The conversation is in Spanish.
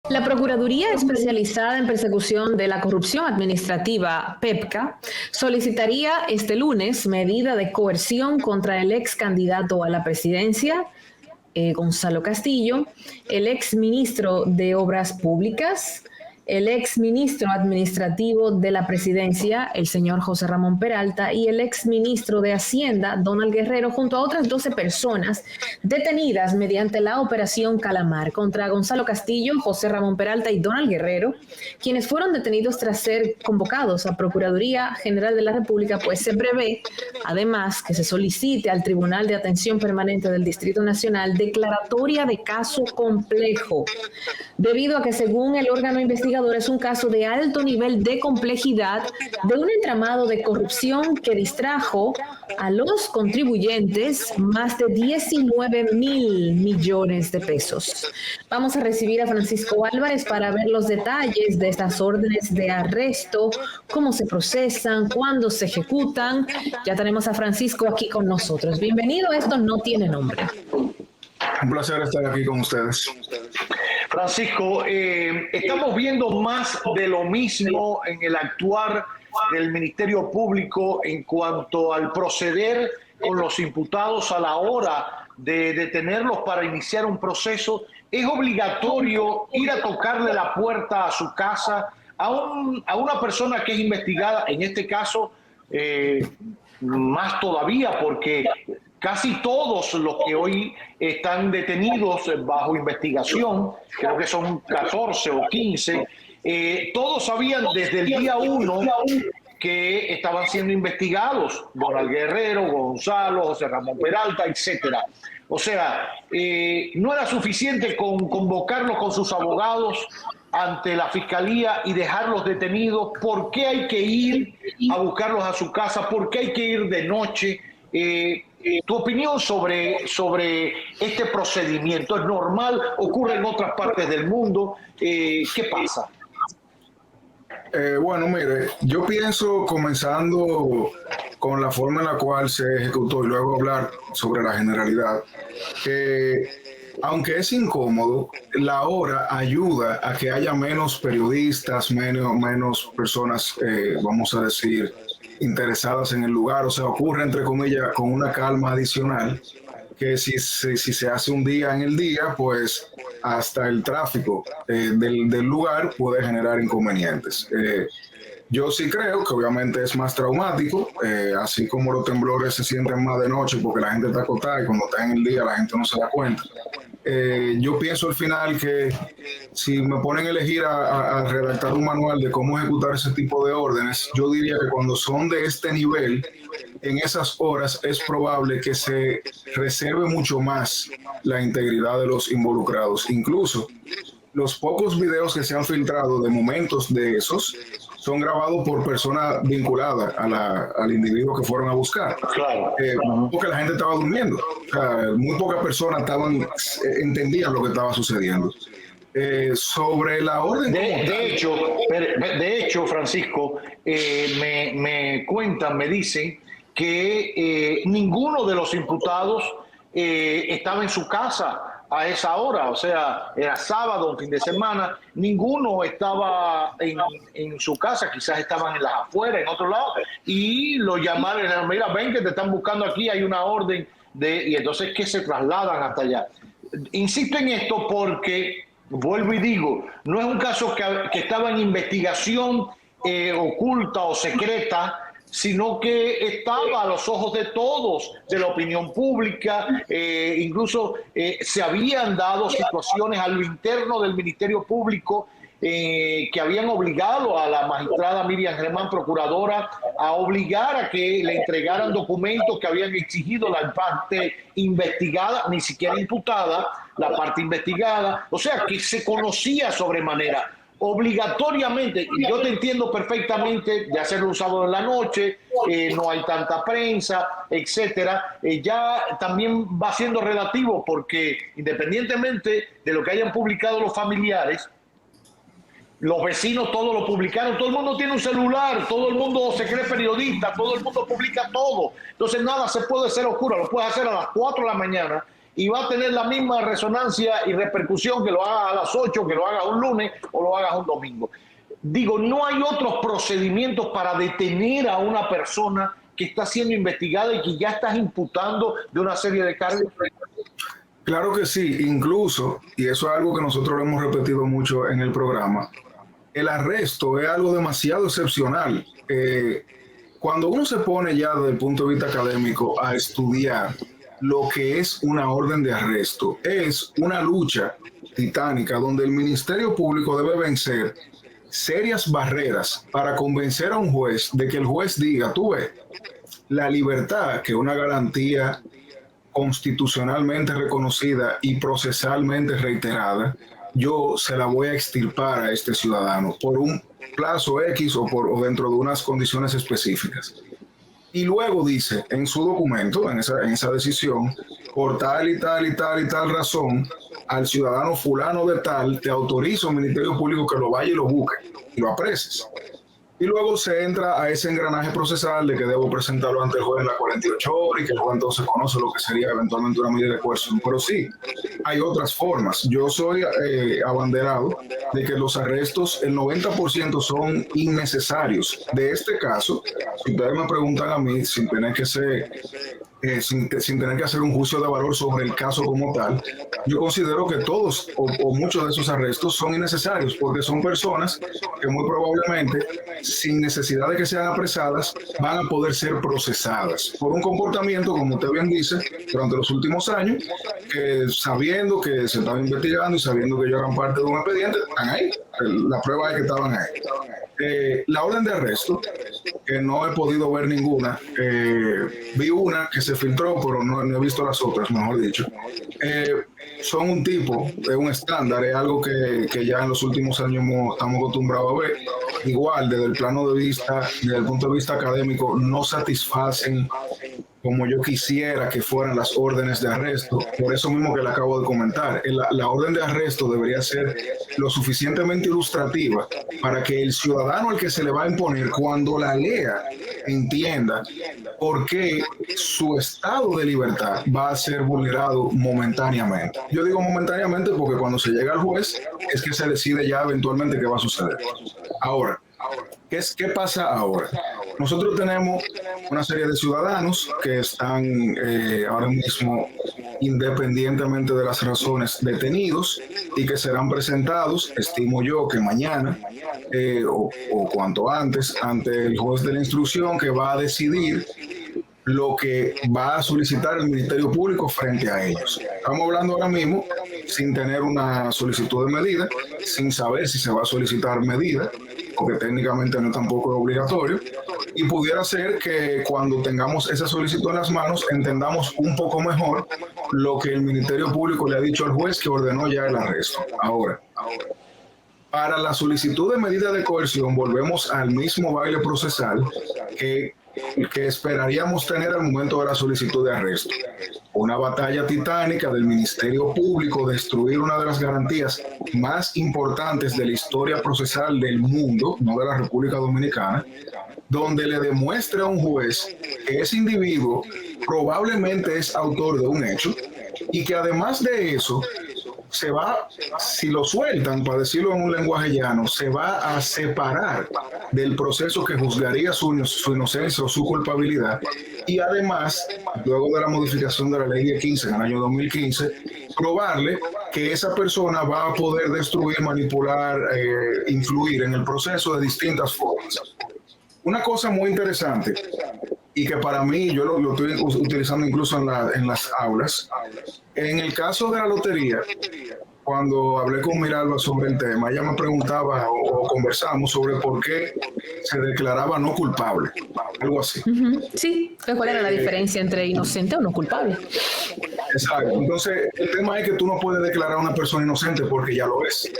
La Procuraduría Especializada en Persecución de la Corrupción Administrativa, PEPCA, solicitaría este lunes medida de coerción contra el ex candidato a la presidencia, Gonzalo Castillo, el ex ministro de Obras Públicas, el ex ministro administrativo de la presidencia, el señor José Ramón Peralta, y el ex ministro de Hacienda, Donald Guerrero, junto a otras 12 personas detenidas mediante la Operación Calamar contra Gonzalo Castillo, José Ramón Peralta y Donald Guerrero, quienes fueron detenidos tras ser convocados a Procuraduría General de la República, pues se prevé, además, que se solicite al Tribunal de Atención Permanente del Distrito Nacional declaratoria de caso complejo, debido a que, según el órgano investigador, es un caso de alto nivel de complejidad de un entramado de corrupción que distrajo a los contribuyentes más de 19,000 millones de pesos. Vamos a recibir a Francisco Álvarez para ver los detalles de estas órdenes de arresto, cómo se procesan, cuándo se ejecutan. Ya tenemos a Francisco aquí con nosotros. Bienvenido, esto no tiene nombre. Un placer estar aquí con ustedes. Francisco, estamos viendo más de lo mismo en el actuar del Ministerio Público en cuanto al proceder con los imputados a la hora de detenerlos para iniciar un proceso. ¿Es obligatorio ir a tocarle la puerta a su casa a una persona que es investigada, en este caso más todavía, porque casi todos los que hoy están detenidos bajo investigación, creo que son 14 o 15, todos sabían desde el día 1 que estaban siendo investigados, Donald Guerrero, Gonzalo, José Ramón Peralta, etcétera? O sea, no era suficiente con convocarlos con sus abogados ante la fiscalía y dejarlos detenidos. ¿Por qué hay que ir a buscarlos a su casa? ¿Por qué hay que ir de noche? Tu opinión sobre este procedimiento. ¿Es normal? ¿Ocurre en otras partes del mundo? ¿Qué pasa? Bueno, mire, yo pienso, comenzando con la forma en la cual se ejecutó y luego hablar sobre la generalidad, que aunque es incómodo, la hora ayuda a que haya menos periodistas, menos personas, vamos a decir, interesadas en el lugar. O sea, ocurre, entre comillas, con una calma adicional, que si se hace un día en el día, pues hasta el tráfico del lugar puede generar inconvenientes. Yo sí creo que obviamente es más traumático, así como los temblores se sienten más de noche porque la gente está acotada y cuando está en el día la gente no se da cuenta. Yo pienso al final que si me ponen a elegir a redactar un manual de cómo ejecutar ese tipo de órdenes, yo diría que cuando son de este nivel, en esas horas es probable que se reserve mucho más la integridad de los involucrados. Incluso los pocos videos que se han filtrado de momentos de esos son grabados por personas vinculadas al individuo que fueron a buscar. Claro. Porque la gente estaba durmiendo. O sea, muy pocas personas entendían lo que estaba sucediendo. Sobre la orden... De hecho, Francisco, me cuentan, me dicen que ninguno de los imputados estaba en su casa a esa hora, o sea, era sábado, un fin de semana, ninguno estaba en su casa, quizás estaban en las afueras, en otro lado, y lo llamaron y dijeron, mira, ven que te están buscando aquí, hay una orden, y entonces que se trasladan hasta allá. Insisto en esto porque, vuelvo y digo, no es un caso que estaba en investigación oculta o secreta, sino que estaba a los ojos de todos, de la opinión pública. Incluso se habían dado situaciones a lo interno del Ministerio Público que habían obligado a la magistrada Miriam Germán, procuradora, a obligar a que le entregaran documentos que habían exigido la parte investigada, ni siquiera imputada, la parte investigada. O sea, que se conocía sobremanera. Obligatoriamente, y yo te entiendo perfectamente, de hacerlo un sábado en la noche, no hay tanta prensa, etcétera, ya también va siendo relativo, porque independientemente de lo que hayan publicado los familiares, los vecinos todos lo publicaron, todo el mundo tiene un celular, todo el mundo se cree periodista, todo el mundo publica todo, entonces nada se puede hacer oscuro, lo puedes hacer a las 4 de la mañana y va a tener la misma resonancia y repercusión que lo haga a las 8, que lo haga un lunes o lo haga un domingo. Digo, no hay otros procedimientos para detener a una persona que está siendo investigada y que ya estás imputando de una serie de cargos. Claro que sí, incluso, y eso es algo que nosotros lo hemos repetido mucho en el programa, el arresto es algo demasiado excepcional. Cuando uno se pone ya desde el punto de vista académico a estudiar lo que es una orden de arresto, es una lucha titánica donde el Ministerio Público debe vencer serias barreras para convencer a un juez de que el juez diga, tú ves, la libertad, que es una garantía constitucionalmente reconocida y procesalmente reiterada, yo se la voy a extirpar a este ciudadano por un plazo X o dentro de unas condiciones específicas. Y luego dice en su documento, en esa decisión, por tal y tal y tal y tal razón, al ciudadano fulano de tal, te autoriza un Ministerio Público que lo vaya y lo busque y lo apreses. Y luego se entra a ese engranaje procesal de que debo presentarlo ante el juez en las 48 horas y que el juez entonces conoce lo que sería eventualmente una medida de coerción. Pero sí, hay otras formas. Yo soy abanderado de que los arrestos, el 90% son innecesarios. De este caso, si ustedes me preguntan a mí, sin tener que hacer un juicio de valor sobre el caso como tal, yo considero que todos o muchos de esos arrestos son innecesarios porque son personas que muy probablemente, sin necesidad de que sean apresadas, van a poder ser procesadas por un comportamiento, como usted bien dice, durante los últimos años, que sabiendo que se estaba investigando y sabiendo que ellos eran parte de un expediente, están ahí. La prueba es que estaban ahí. La orden de arresto, que no he podido ver ninguna, vi una que se filtró, pero no he visto las otras, mejor dicho. Son un tipo, es un estándar, es algo que ya en los últimos años estamos acostumbrados a ver. Igual, desde el plano de vista, desde el punto de vista académico, no satisfacen como yo quisiera que fueran las órdenes de arresto. Por eso mismo que le acabo de comentar, la orden de arresto debería ser lo suficientemente ilustrativa para que el ciudadano al que se le va a imponer, cuando la lea, entienda por qué su estado de libertad va a ser vulnerado momentáneamente. Yo digo momentáneamente porque cuando se llega al juez es que se decide ya eventualmente qué va a suceder. Ahora, ¿qué pasa ahora? Nosotros tenemos una serie de ciudadanos que están ahora mismo, independientemente de las razones, detenidos y que serán presentados, estimo yo que mañana o cuanto antes, ante el juez de la instrucción que va a decidir lo que va a solicitar el Ministerio Público frente a ellos. Estamos hablando ahora mismo sin tener una solicitud de medida, sin saber si se va a solicitar medida, porque técnicamente no tampoco es obligatorio, y pudiera ser que cuando tengamos esa solicitud en las manos entendamos un poco mejor lo que el Ministerio Público le ha dicho al juez que ordenó ya el arresto. Ahora, para la solicitud de medida de coerción volvemos al mismo baile procesal que esperaríamos tener al momento de la solicitud de arresto. Una batalla titánica del Ministerio Público, destruir una de las garantías más importantes de la historia procesal del mundo, no de la República Dominicana, donde le demuestre a un juez que ese individuo probablemente es autor de un hecho y que además de eso se va, si lo sueltan, para decirlo en un lenguaje llano, se va a separar del proceso que juzgaría su inocencia o su culpabilidad. Y además, luego de la modificación de la ley 1015 en el año 2015, probarle que esa persona va a poder destruir, manipular, influir en el proceso de distintas formas. Una cosa muy interesante, y que para mí, yo lo estoy utilizando incluso en las aulas, en el caso de la lotería, cuando hablé con Miralba sobre el tema, ella me preguntaba o conversamos sobre por qué se declaraba no culpable, algo así. Sí, ¿cuál era la diferencia entre inocente o no culpable? Exacto, entonces el tema es que tú no puedes declarar a una persona inocente porque ya lo es.